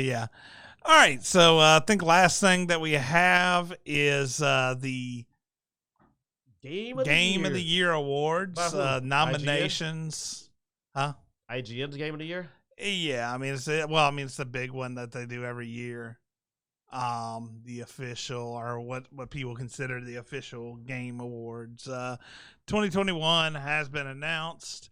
yeah. All right. So I think last thing that we have is the Game of the Year awards, nominations. Huh? IGN's Game of the Year? Yeah, I mean it's the big one that they do every year. The official, or what people consider the official game awards. 2021 has been announced.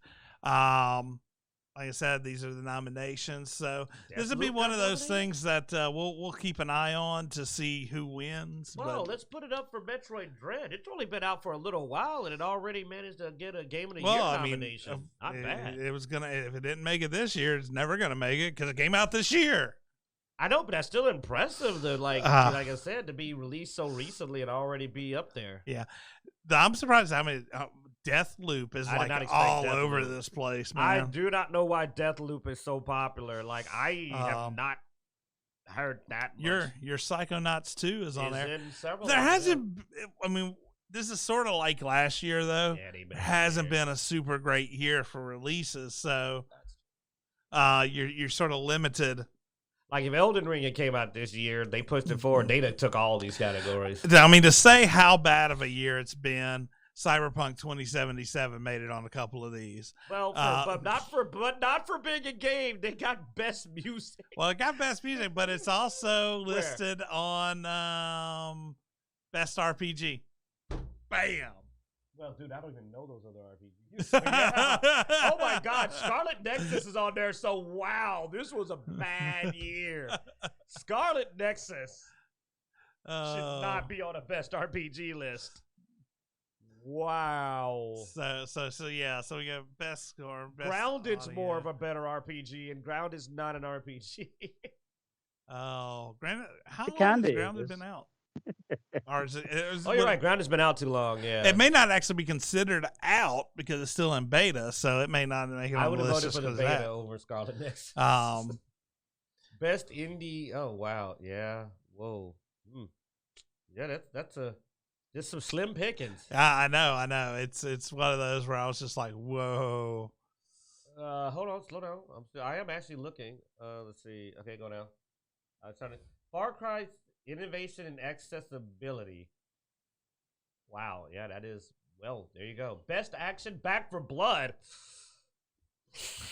Like I said, these are the nominations. So this will be one of those things that we'll keep an eye on to see who wins. Well, let's put it up for Metroid Dread. It's only been out for a little while, and it already managed to get a Game of the Year nomination. Not bad. It was gonna. If it didn't make it this year, it's never gonna make it because it came out this year. I know, but that's still impressive. Like I said, to be released so recently and already be up there. Yeah, I'm surprised how many. Deathloop is like all over this place, man. I do not know why Deathloop is so popular. Like I have not heard that much. Your Psychonauts 2 is on there. In several there hasn't. I mean, this is sort of like last year though. Yeah, it hasn't been a super great year for releases, so you're sort of limited. Like if Elden Ring came out this year, they pushed it forward. They took all these categories. I mean, to say how bad of a year it's been. Cyberpunk 2077 made it on a couple of these. Well, but not for being a game. They got best music. Well, it got best music, but it's also listed on best RPG. Bam. Well, dude, I don't even know those other RPGs. So, yeah. Oh my God, Scarlet Nexus is on there. So wow, this was a bad year. Scarlet Nexus should not be on a best RPG list. Wow. So yeah. So we got best score. Best Grounded's audio. more of a better RPG, and Ground is not an RPG. Oh, Grounded. How long has Grounded been out? Or is it? You're right. Grounded's been out too long. Yeah. It may not actually be considered out because it's still in beta, so it may not make it on the list. I would have voted for the beta that. over Scarlet Nexus. Best indie. Oh wow. Yeah. Whoa. Yeah. That's a. Just some slim pickings. I know. It's one of those where I was just like, whoa. Hold on, slow down. I am actually looking. Let's see. Okay, go now. I'm trying to. Far Cry innovation and accessibility. Wow. Yeah, that is. Well, there you go. Best action, Back for Blood.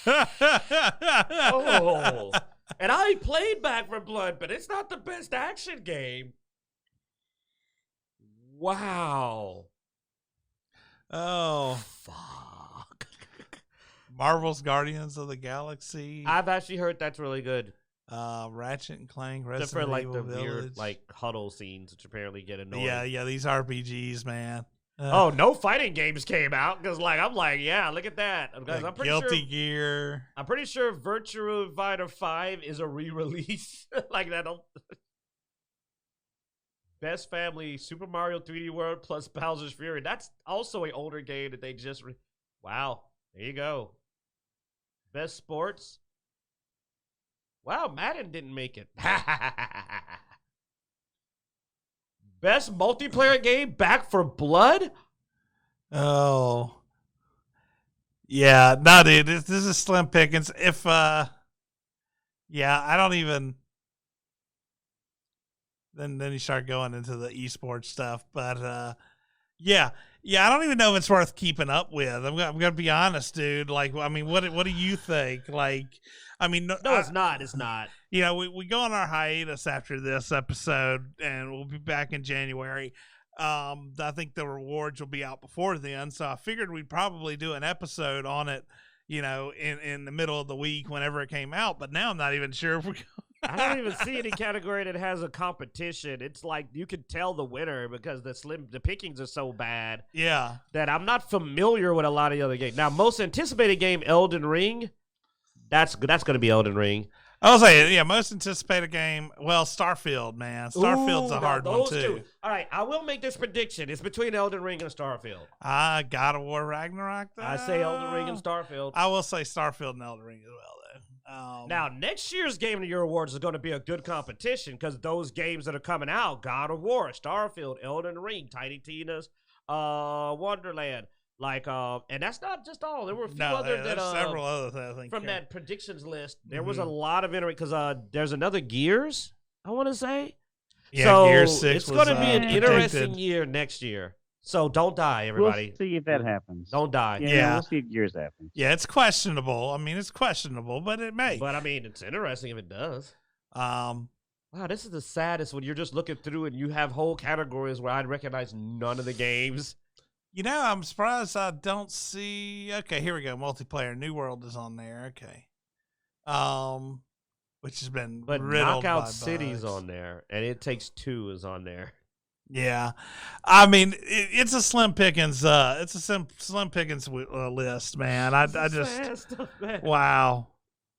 Oh. And I played Back for Blood, but it's not the best action game. Wow. Oh. Fuck. Marvel's Guardians of the Galaxy. I've actually heard that's really good. Ratchet and Clank, Resident Except for like Evil the Village. Weird like huddle scenes, which apparently get annoying. Yeah, these RPGs, man. No fighting games came out because I'm like, yeah, look at that. I'm pretty Guilty Gear. I'm pretty sure Virtua Fighter 5 is a re-release. Like that. Best Family, Super Mario 3D World plus Bowser's Fury. That's also an older game that they just... Wow. There you go. Best Sports. Wow, Madden didn't make it. Best multiplayer game, Back for Blood? Oh. Yeah, no, dude. This is slim pickings. If, I don't even... Then you start going into the esports stuff, but I don't even know if it's worth keeping up with. I'm gonna be honest, dude. Like, I mean, what do you think? Like, I mean, no, it's not. It's not. You know, we go on our hiatus after this episode, and we'll be back in January. I think the rewards will be out before then, so I figured we'd probably do an episode on it. You know, in the middle of the week whenever it came out. But now I'm not even sure if we're. I don't even see any category that has a competition. It's like you can tell the winner because the pickings are so bad. Yeah. That I'm not familiar with a lot of the other games. Now, most anticipated game, Elden Ring. That's going to be Elden Ring. I'll say, yeah, most anticipated game. Well, Starfield, man. Starfield's a hard one too. Two. All right, I will make this prediction. It's between Elden Ring and Starfield. God of War Ragnarok. Though. I say Elden Ring and Starfield. I will say Starfield and Elden Ring as well, though. Now, next year's Game of the Year awards is going to be a good competition because those games that are coming out, God of War, Starfield, Elden Ring, Tiny Tina's Wonderland, Like, and that's not just all. There were a few No, other there's several other things I think from that predictions list. There was a lot of because there's another Gears, I want to say. Yeah, so Gears 6 it's going to be an interesting predicted. year next year. So don't die, everybody. We'll see if that happens. Don't die. Yeah, we'll see if Gears happens. Yeah, it's questionable. I mean, it's questionable, but it may. But I mean, it's interesting if it does. Wow, this is the saddest when you're just looking through and you have whole categories where I'd recognize none of the games. You know, I'm surprised I don't see. Okay, here we go. Multiplayer. New World is on there. Okay. Which has been riddled Knockout by City's bugs. on there, and It Takes Two is on there. Yeah, I mean, it's a slim pickings. It's a slim pickings list, man. I just Stuff, man. wow.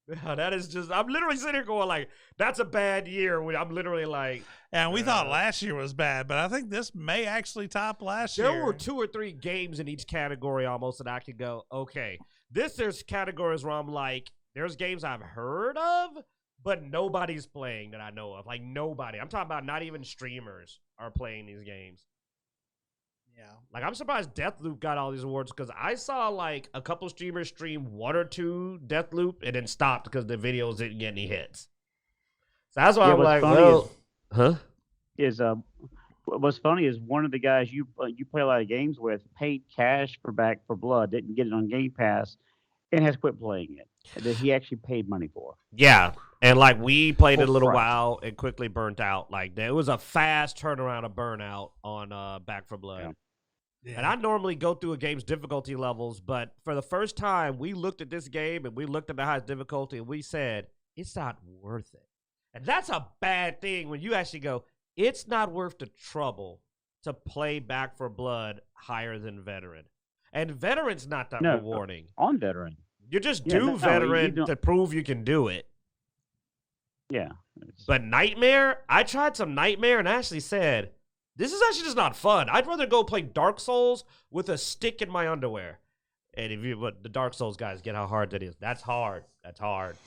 Yeah, that is just. I'm literally sitting here going like, "That's a bad year." I'm literally like, And we thought last year was bad, but I think this may actually top last there year. were 2 or 3 games in each category almost that I could go, okay. There's categories where I'm like, there's games I've heard of, but nobody's playing that I know of. Like nobody. I'm talking about not even streamers are playing these games. Yeah. Like, I'm surprised Deathloop got all these awards because I saw, like, a couple streamers stream 1 or 2 Deathloop and then stopped because the videos didn't get any hits. So that's why I'm like, well, What's funny is one of the guys you play a lot of games with paid cash for Back 4 Blood, didn't get it on Game Pass, and has quit playing it. That he actually paid money for. Yeah. And, like, we played it a Full little price. while and quickly burnt out. Like, there was a fast turnaround of burnout on Back 4 Blood. Yeah. Yeah. And I normally go through a game's difficulty levels, but for the first time, we looked at this game and we looked at the highest difficulty and we said, it's not worth it. And that's a bad thing when you actually go, it's not worth the trouble to play Back 4 Blood higher than Veteran. And Veteran's not that rewarding. On Veteran. You just do Veteran to prove you can do it. Yeah. But Nightmare, I tried some Nightmare and actually said, this is actually just not fun. I'd rather go play Dark Souls with a stick in my underwear. And but the Dark Souls guys get how hard that is. That's hard. That's hard.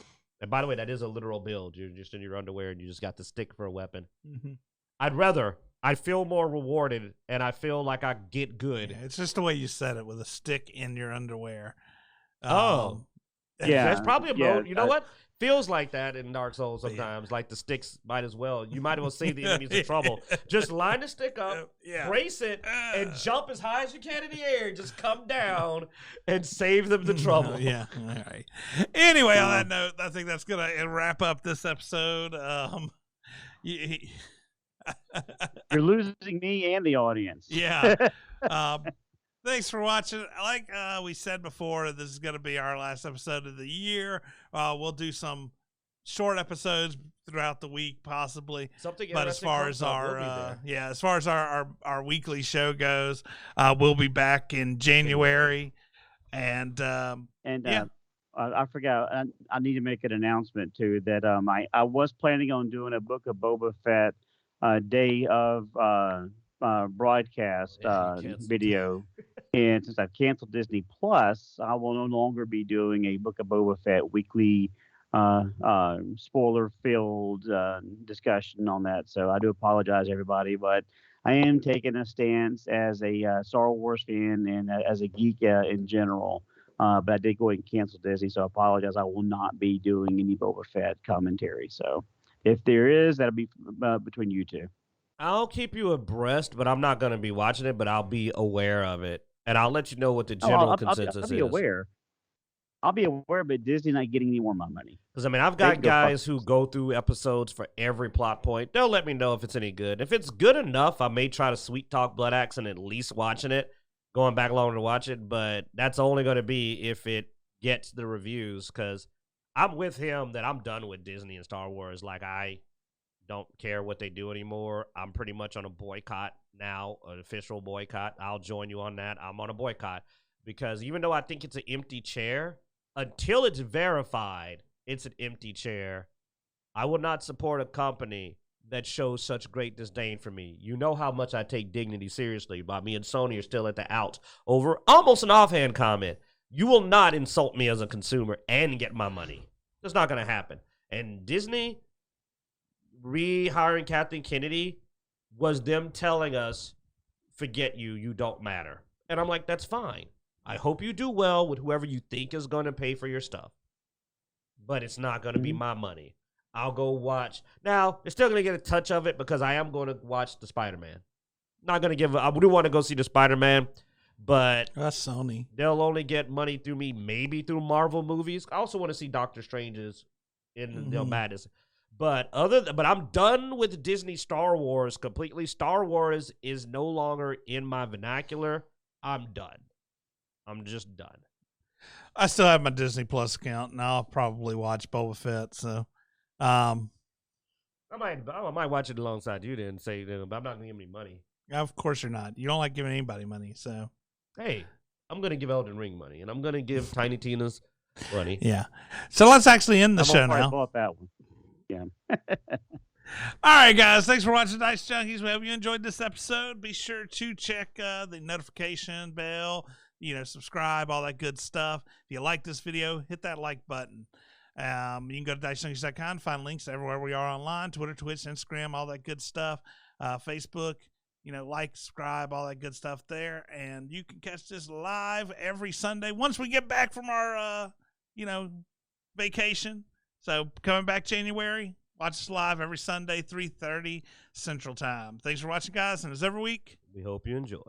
And by the way, that is a literal build. You're just in your underwear and you just got the stick for a weapon. Mm-hmm. I feel more rewarded and I feel like I get good. Yeah, it's just the way you said it, with a stick in your underwear. Yeah. That's probably a mode. You know what? Feels like that in Dark Souls sometimes. Like the sticks might as well. You might as well save the enemies the trouble. Just line the stick up, brace it, and jump as high as you can in the air. Just come down and save them the trouble. Yeah. All right. Anyway, on that note, I think that's going to wrap up this episode. You're losing me and the audience. Yeah. Thanks for watching. Like we said before, this is going to be our last episode of the year. We'll do some short episodes throughout the week, possibly. But as far as our weekly show goes, we'll be back in January. And I forgot. I need to make an announcement too that I was planning on doing a Book of Boba Fett day of broadcast video. And since I've canceled Disney Plus, I will no longer be doing a Book of Boba Fett weekly spoiler-filled discussion on that. So I do apologize, everybody, but I am taking a stance as a Star Wars fan and as a geek in general. But I did go ahead and cancel Disney, so I apologize. I will not be doing any Boba Fett commentary. So if there is, that'll be between you two. I'll keep you abreast, but I'm not going to be watching it, but I'll be aware of it. And I'll let you know what the general consensus is. I'll be aware. I'll be aware, but Disney not getting any more of my money. Because, I mean, I've got guys who go through episodes for every plot point. They'll let me know if it's any good. If it's good enough, I may try to sweet talk Blood Axe and at least watching it, going back longer to watch it. But that's only going to be if it gets the reviews. Because I'm with him that I'm done with Disney and Star Wars. Like, I don't care what they do anymore. I'm pretty much on a boycott now, an official boycott. I'll join you on that. I'm on a boycott because even though I think it's an empty chair, until it's verified it's an empty chair, I will not support a company that shows such great disdain for me. You know how much I take Dignity seriously, but me and Sony are still at the outs over almost an offhand comment. You will not insult me as a consumer and get my money. That's not going to happen. And Disney rehiring Kathleen Kennedy was them telling us, forget you, you don't matter. And I'm like, that's fine. I hope you do well with whoever you think is going to pay for your stuff. But it's not going to be my money. I'll go watch. Now, you're still going to get a touch of it because I am going to watch the Spider-Man. Not going to give. I do want to go see the Spider-Man, but that's Sony. They'll only get money through me, maybe through Marvel movies. I also want to see Doctor Strange's in Madness. But I'm done with Disney Star Wars completely. Star Wars is no longer in my vernacular. I'm done. I'm just done. I still have my Disney Plus account, and I'll probably watch Boba Fett. So, I might watch it alongside you then. Say, but I'm not gonna give any money. Of course you're not. You don't like giving anybody money, so. Hey, I'm gonna give Elden Ring money, and I'm gonna give Tiny Tina's money. Yeah. So let's actually end the show now. I bought that one. Yeah. All right, guys. Thanks for watching Dice Junkies. We hope you enjoyed this episode. Be sure to check the notification bell. Subscribe, all that good stuff. If you like this video, hit that like button. You can go to Dicejunkies.com, find links everywhere we are online, Twitter, Twitch, Instagram, all that good stuff. Facebook, like, subscribe, all that good stuff there. And you can catch this live every Sunday once we get back from our, vacation. So coming back January, watch us live every Sunday, 3:30 Central Time. Thanks for watching, guys. And as every week, we hope you enjoy.